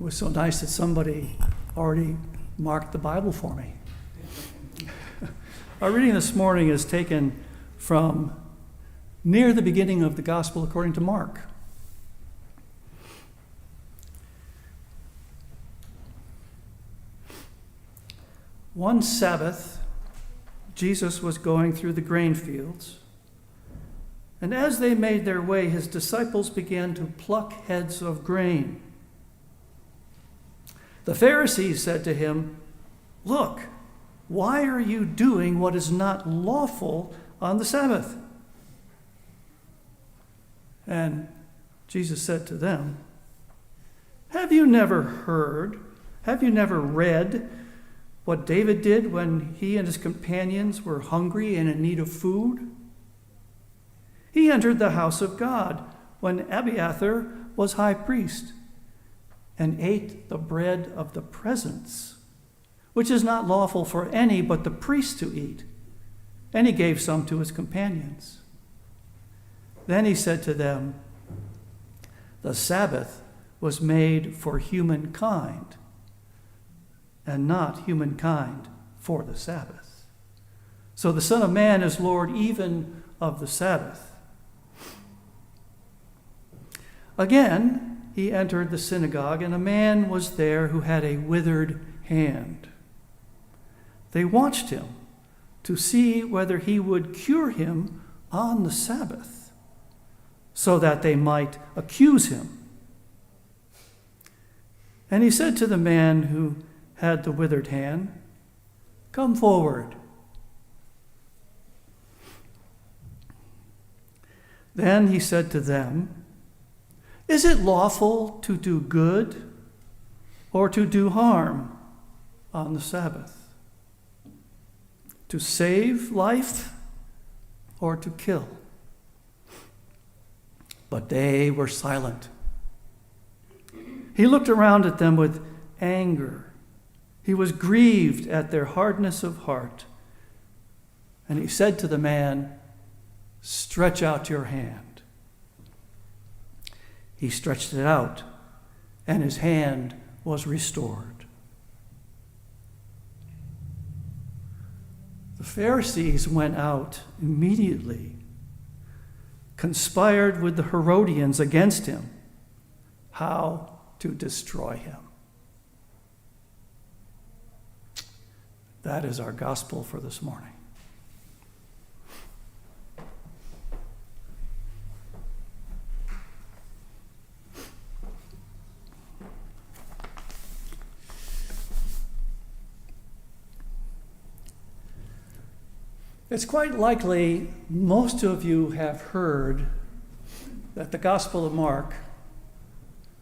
It was so nice that somebody already marked the Bible for me. Our reading this morning is taken from near the beginning of the Gospel according to Mark. One Sabbath, Jesus was going through the grain fields, and as they made their way, his disciples began to pluck heads of grain. The Pharisees said to him, "Look, why are you doing what is not lawful on the Sabbath?" And Jesus said to them, have you never read what David did when he and his companions were hungry and in need of food? He entered the house of God when Abiathar was high priest and ate the bread of the presence, which is not lawful for any but the priest to eat. And he gave some to his companions. Then he said to them, the Sabbath was made for humankind, and not humankind for the Sabbath. So the Son of Man is Lord even of the Sabbath. Again, he entered the synagogue, and a man was there who had a withered hand. They watched him to see whether he would cure him on the Sabbath, so that they might accuse him. And he said to the man who had the withered hand, "Come forward." Then he said to them, "Is it lawful to do good or to do harm on the Sabbath? To save life or to kill?" But they were silent. He looked around at them with anger. He was grieved at their hardness of heart. And he said to the man, "Stretch out your hand." He stretched it out, and his hand was restored. The Pharisees went out immediately, conspired with the Herodians against him, how to destroy him. That is our gospel for this morning. It's quite likely most of you have heard that the Gospel of Mark,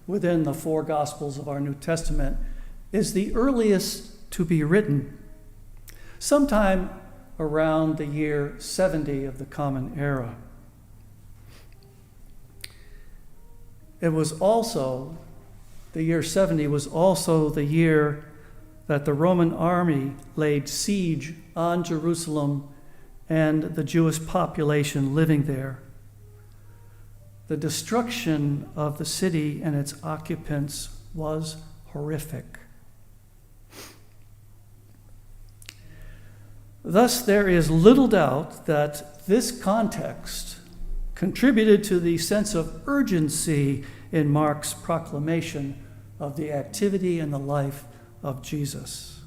within the four Gospels of our New Testament, is the earliest to be written, sometime around the year 70 of the Common Era. It was also, the year 70 was also the year that the Roman army laid siege on Jerusalem and the Jewish population living there. The destruction of the city and its occupants was horrific. Thus, there is little doubt that this context contributed to the sense of urgency in Mark's proclamation of the activity and the life of Jesus,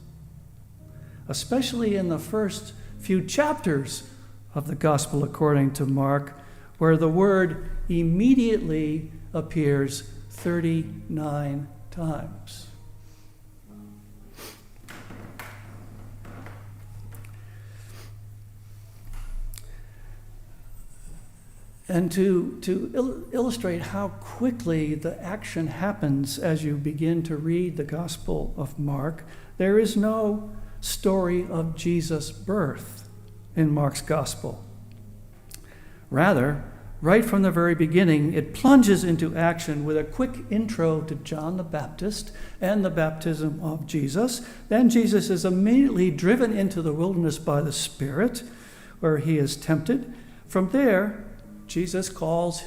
especially in the first few chapters of the Gospel according to Mark, where the word immediately appears 39 times. And to illustrate how quickly the action happens as you begin to read the Gospel of Mark, there is no story of Jesus' birth in Mark's Gospel. Rather, right from the very beginning, it plunges into action with a quick intro to John the Baptist and the baptism of Jesus. Then Jesus is immediately driven into the wilderness by the Spirit, where he is tempted. From there, Jesus calls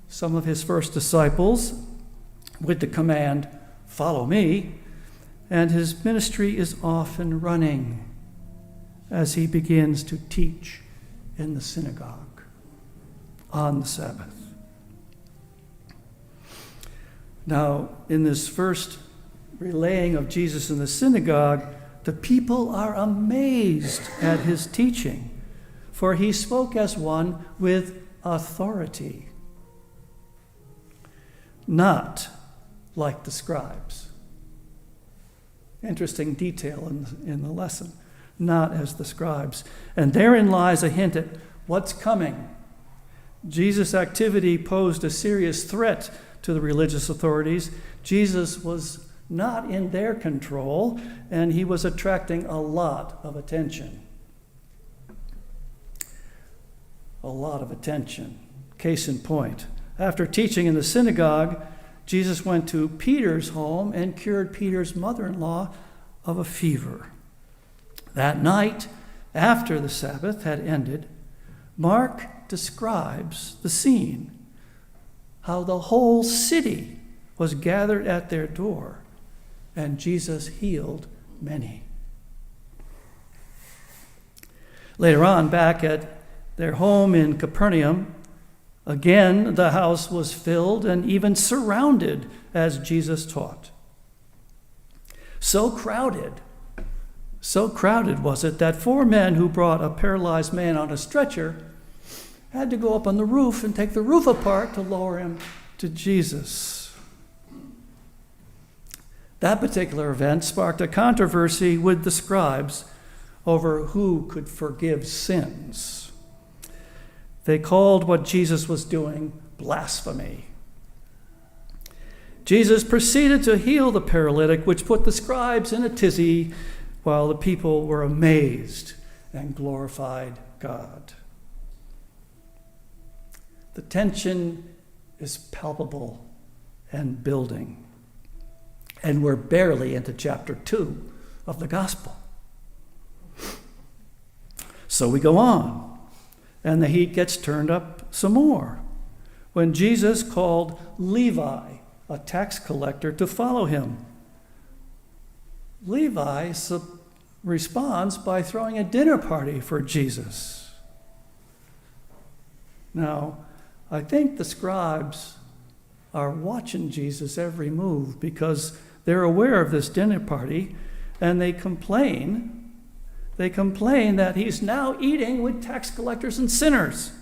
some of his first disciples with the command, "Follow me," and his ministry is off and running as he begins to teach in the synagogue on the Sabbath. Now, in this first relaying of Jesus in the synagogue, the people are amazed at his teaching, for he spoke as one with authority, not like the scribes. Interesting detail in the lesson. Not as the scribes. And therein lies a hint at what's coming. Jesus' activity posed a serious threat to the religious authorities. Jesus was not in their control, and he was attracting a lot of attention. A lot of attention. Case in point, after teaching in the synagogue, Jesus went to Peter's home and cured Peter's mother-in-law of a fever. That night, after the Sabbath had ended, Mark describes the scene, how the whole city was gathered at their door, and Jesus healed many. Later on, back at their home in Capernaum, again the house was filled and even surrounded as Jesus taught. So crowded was it that 4 men who brought a paralyzed man on a stretcher had to go up on the roof and take the roof apart to lower him to Jesus. That particular event sparked a controversy with the scribes over who could forgive sins. They called what Jesus was doing blasphemy. Jesus proceeded to heal the paralytic, which put the scribes in a tizzy, while the people were amazed and glorified God. The tension is palpable and building. And we're barely into chapter 2 of the gospel. So we go on, and the heat gets turned up some more when Jesus called Levi, a tax collector, to follow him. Levi responds by throwing a dinner party for Jesus. Now, I think the scribes are watching Jesus' every move because they're aware of this dinner party, and they complain. They complain that he's now eating with tax collectors and sinners,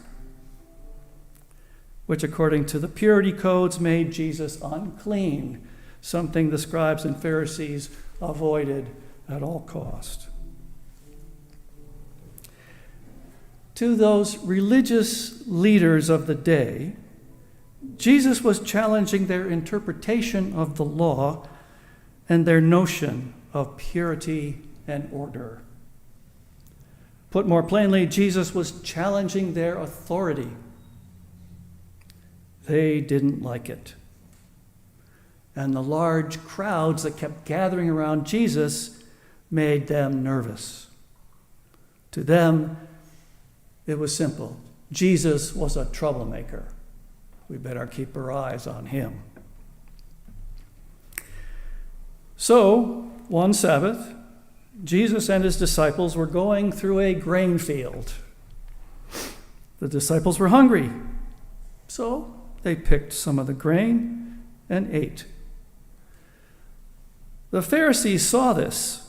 which according to the purity codes made Jesus unclean, something the scribes and Pharisees avoided at all cost. To those religious leaders of the day, Jesus was challenging their interpretation of the law and their notion of purity and order. Put more plainly, Jesus was challenging their authority. They didn't like it. And the large crowds that kept gathering around Jesus made them nervous. To them, it was simple. Jesus was a troublemaker. We better keep our eyes on him. So, one Sabbath, Jesus and his disciples were going through a grain field. The disciples were hungry, so they picked some of the grain and ate. The Pharisees saw this.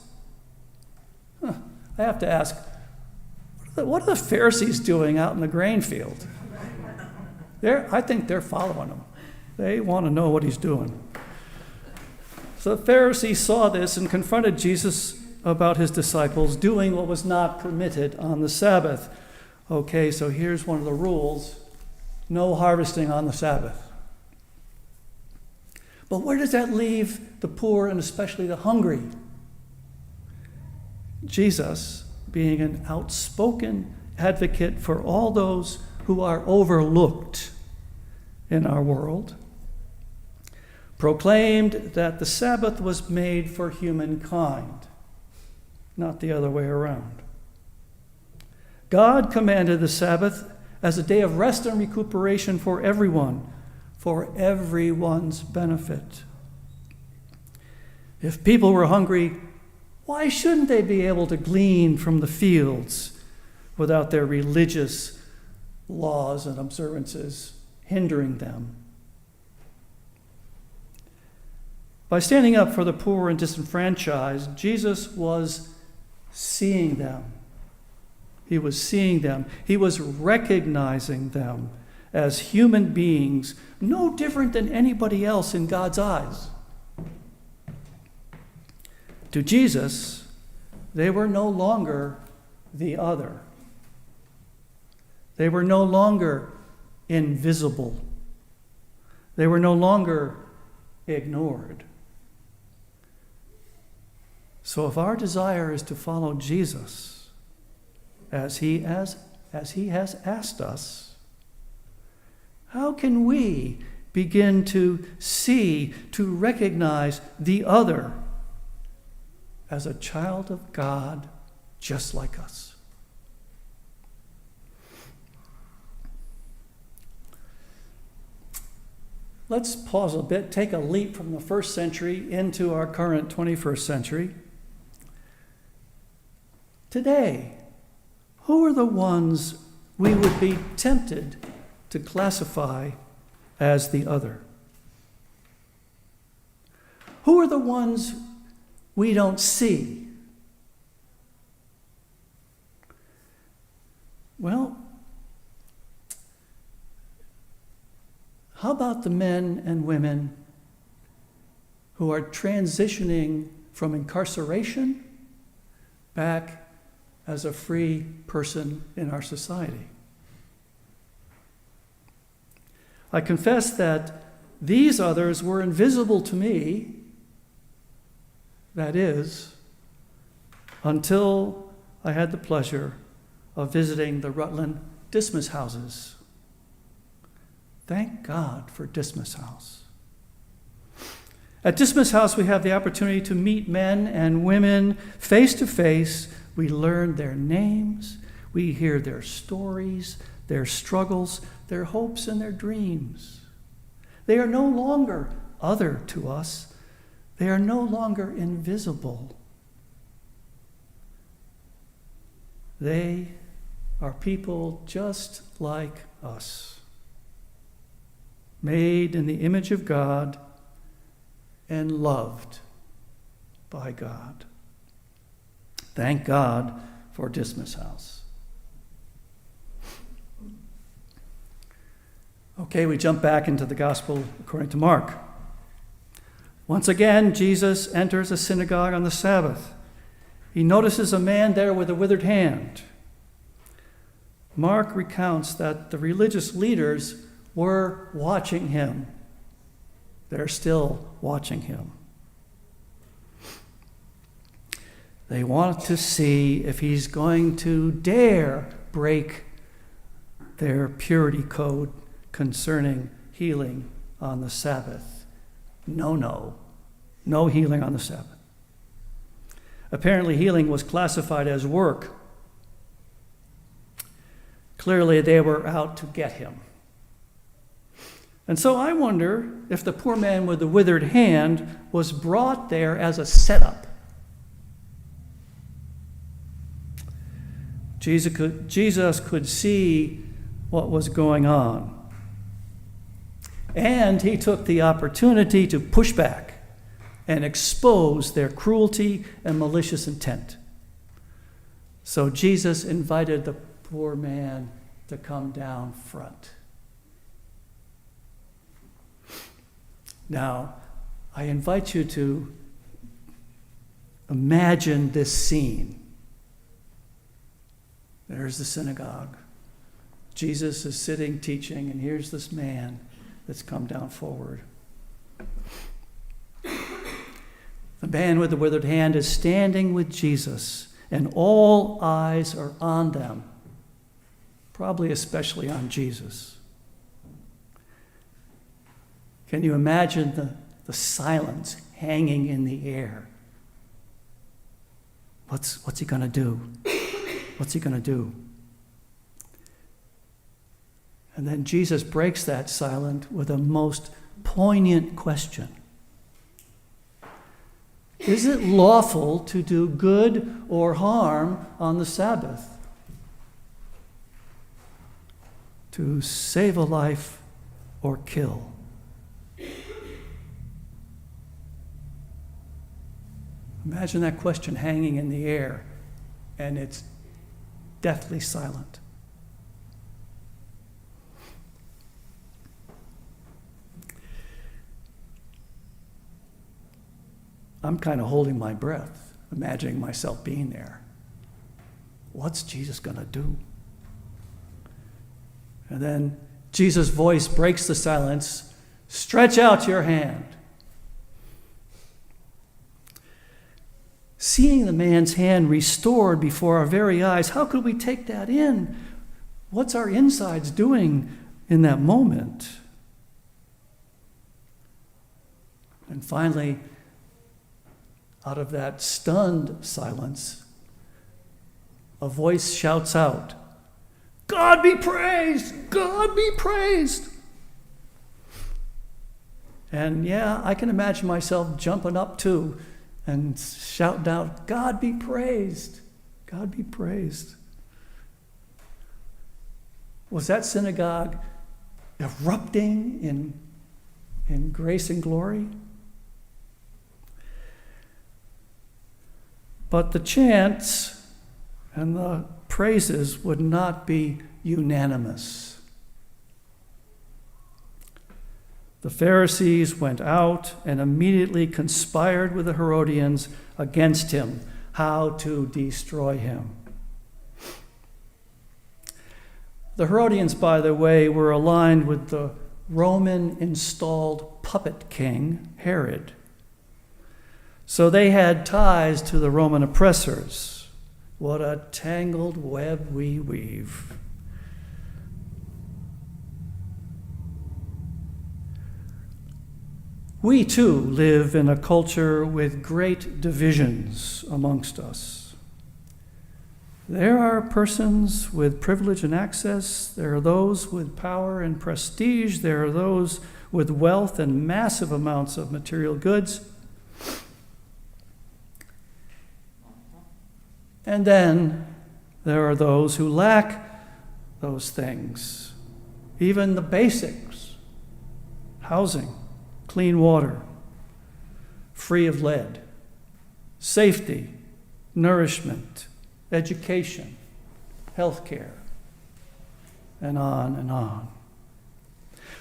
I have to ask, what are the Pharisees doing out in the grain field? I think they're following him. They want to know what he's doing. So the Pharisees saw this and confronted Jesus about his disciples doing what was not permitted on the Sabbath. Okay, so here's one of the rules. No harvesting on the Sabbath. But where does that leave the poor and especially the hungry? Jesus, being an outspoken advocate for all those who are overlooked in our world, proclaimed that the Sabbath was made for humankind, not the other way around. God commanded the Sabbath as a day of rest and recuperation for everyone, for everyone's benefit. If people were hungry, why shouldn't they be able to glean from the fields without their religious laws and observances hindering them? By standing up for the poor and disenfranchised, Jesus was seeing them. He was seeing them. He was recognizing them as human beings, no different than anybody else in God's eyes. To Jesus, they were no longer the other. They were no longer invisible. They were no longer ignored. So if our desire is to follow Jesus as he has asked us, how can we begin to see, to recognize the other as a child of God just like us? Let's pause a bit, take a leap from the first century into our current 21st century. Today, who are the ones we would be tempted to classify as the other? Who are the ones we don't see? Well, how about the men and women who are transitioning from incarceration back as a free person in our society? I confess that these others were invisible to me, that is, until I had the pleasure of visiting the Rutland Dismas houses. Thank God for Dismas House. At Dismas House, we have the opportunity to meet men and women face to face. We learn their names. We hear their stories, their struggles, their hopes, and their dreams. They are no longer other to us. They are no longer invisible. They are people just like us, made in the image of God and loved by God. Thank God for Dismas House. Okay, we jump back into the Gospel according to Mark. Once again, Jesus enters a synagogue on the Sabbath. He notices a man there with a withered hand. Mark recounts that the religious leaders were watching him. They're still watching him. They want to see if he's going to dare break their purity code concerning healing on the Sabbath. No healing on the Sabbath. Apparently, healing was classified as work. Clearly, they were out to get him. And so I wonder if the poor man with the withered hand was brought there as a setup. Jesus could see what was going on. And he took the opportunity to push back and expose their cruelty and malicious intent. So Jesus invited the poor man to come down front. Now, I invite you to imagine this scene. There's the synagogue. Jesus is sitting teaching, and here's this man that's come down forward. The man with the withered hand is standing with Jesus, and all eyes are on them, probably especially on Jesus. Can you imagine the silence hanging in the air? What's he going to do? What's he going to do? And then Jesus breaks that silence with a most poignant question. Is it lawful to do good or harm on the Sabbath? To save a life or kill? Imagine that question hanging in the air, and it's deathly silent. I'm kind of holding my breath, imagining myself being there. What's Jesus going to do? And then Jesus' voice breaks the silence. Stretch out your hand. Seeing the man's hand restored before our very eyes, how could we take that in? What's our insides doing in that moment? And finally, out of that stunned silence, a voice shouts out, God be praised! God be praised! And yeah, I can imagine myself jumping up too and shouting out, God be praised! God be praised. Was that synagogue erupting in grace and glory? But the chants and the praises would not be unanimous. The Pharisees went out and immediately conspired with the Herodians against him, how to destroy him. The Herodians, by the way, were aligned with the Roman-installed puppet king, Herod. So they had ties to the Roman oppressors. What a tangled web we weave. We too live in a culture with great divisions amongst us. There are persons with privilege and access. There are those with power and prestige. There are those with wealth and massive amounts of material goods. And then there are those who lack those things, even the basics: housing, clean water, free of lead, safety, nourishment, education, health care, and on and on.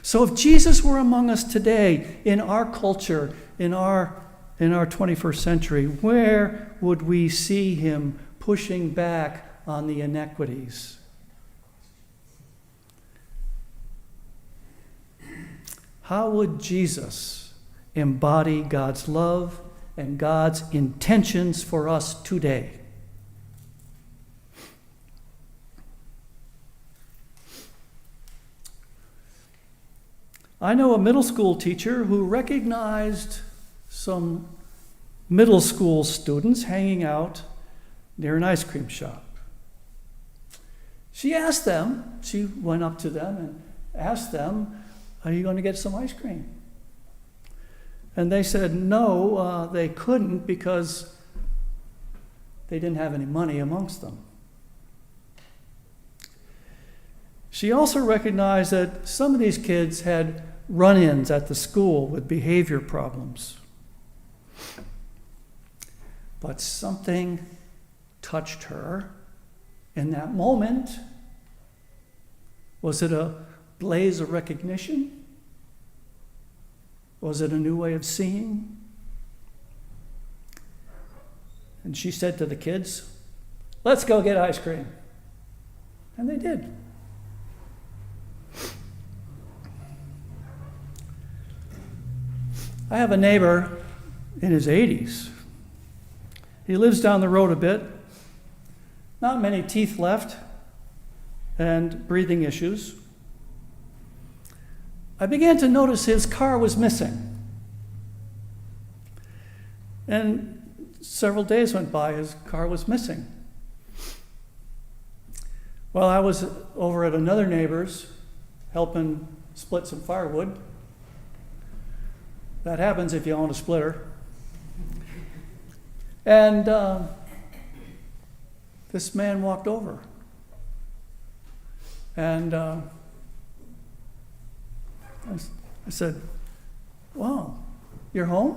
So if Jesus were among us today, in our culture, in our 21st century, where would we see him pushing back on the inequities? How would Jesus embody God's love and God's intentions for us today? I know a middle school teacher who recognized some middle school students hanging out near an ice cream shop. She went up to them and asked them, are you going to get some ice cream? And they said no, they couldn't because they didn't have any money amongst them. She also recognized that some of these kids had run-ins at the school with behavior problems. But something touched her in that moment. Was it a blaze of recognition? Was it a new way of seeing? And she said to the kids, let's go get ice cream. And they did. I have a neighbor in his 80s. He lives down the road a bit. Not many teeth left and breathing issues. I began to notice his car was missing. And several days went by, his car was missing. Well, I was over at another neighbor's helping split some firewood. That happens if you own a splitter. And this man walked over. And I said, "Wow, you're home?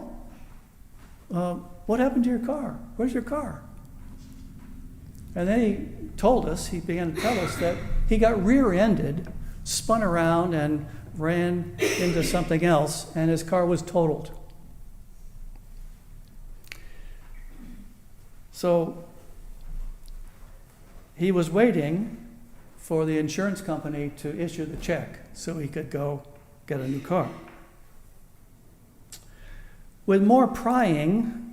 What happened to your car? Where's your car?" And then he began to tell us that he got rear-ended, spun around, and ran into something else, and his car was totaled. So he was waiting for the insurance company to issue the check so he could go get a new car. With more prying,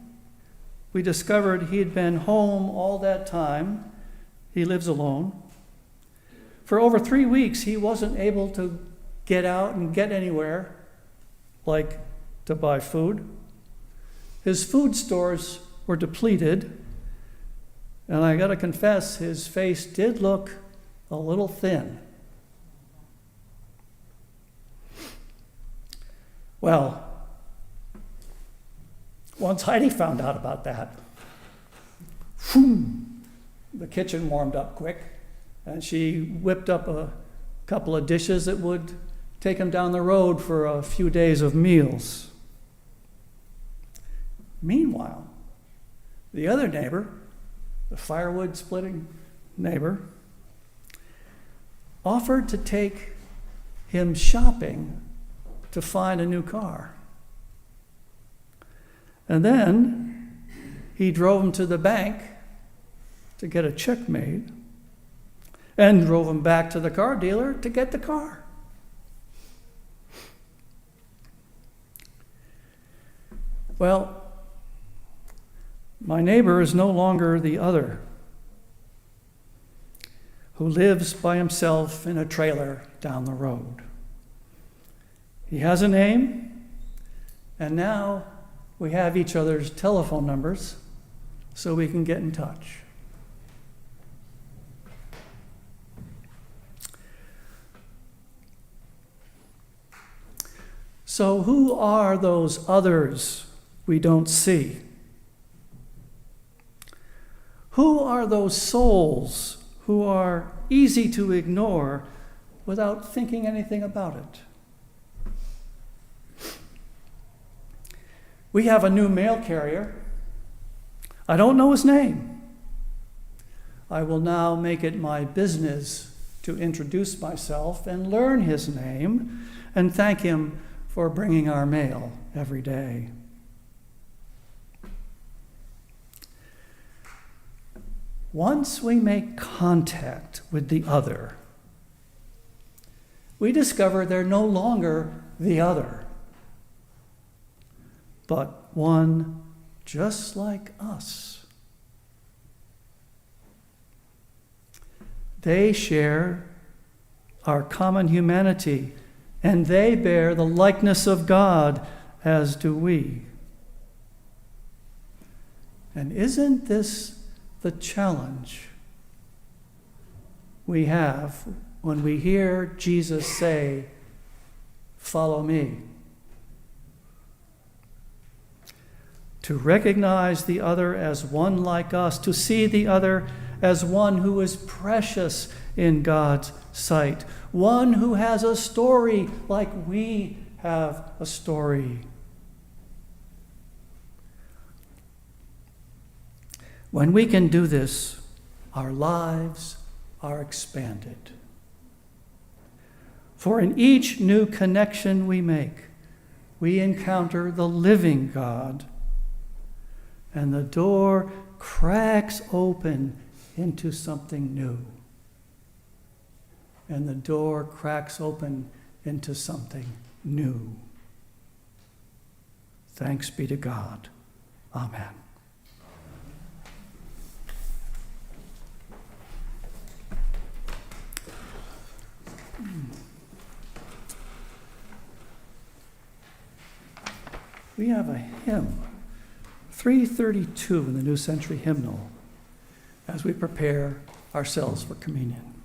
we discovered he had been home all that time. He lives alone. For over 3 weeks, he wasn't able to get out and get anywhere, like to buy food. His food stores were depleted, and I got to confess, his face did look a little thin. Well, once Heidi found out about that, the kitchen warmed up quick, and she whipped up a couple of dishes that would take him down the road for a few days of meals. Meanwhile, the other neighbor, the firewood splitting neighbor, offered to take him shopping to find a new car. And then he drove him to the bank to get a check made, and drove him back to the car dealer to get the car. Well, my neighbor is no longer the other, who lives by himself in a trailer down the road. He has a name, and now we have each other's telephone numbers so we can get in touch. So who are those others we don't see? Who are those souls who are easy to ignore without thinking anything about it? We have a new mail carrier. I don't know his name. I will now make it my business to introduce myself and learn his name and thank him for bringing our mail every day. Once we make contact with the other, we discover they're no longer the other, but one just like us. They share our common humanity, and they bear the likeness of God, as do we. And isn't this the challenge we have when we hear Jesus say, "Follow me"? To recognize the other as one like us, to see the other as one who is precious in God's sight, one who has a story like we have a story. When we can do this, our lives are expanded. For in each new connection we make, we encounter the living God, and the door cracks open into something new. And the door cracks open into something new. Thanks be to God. Amen. We have a hymn, 332 in the New Century Hymnal, as we prepare ourselves for communion.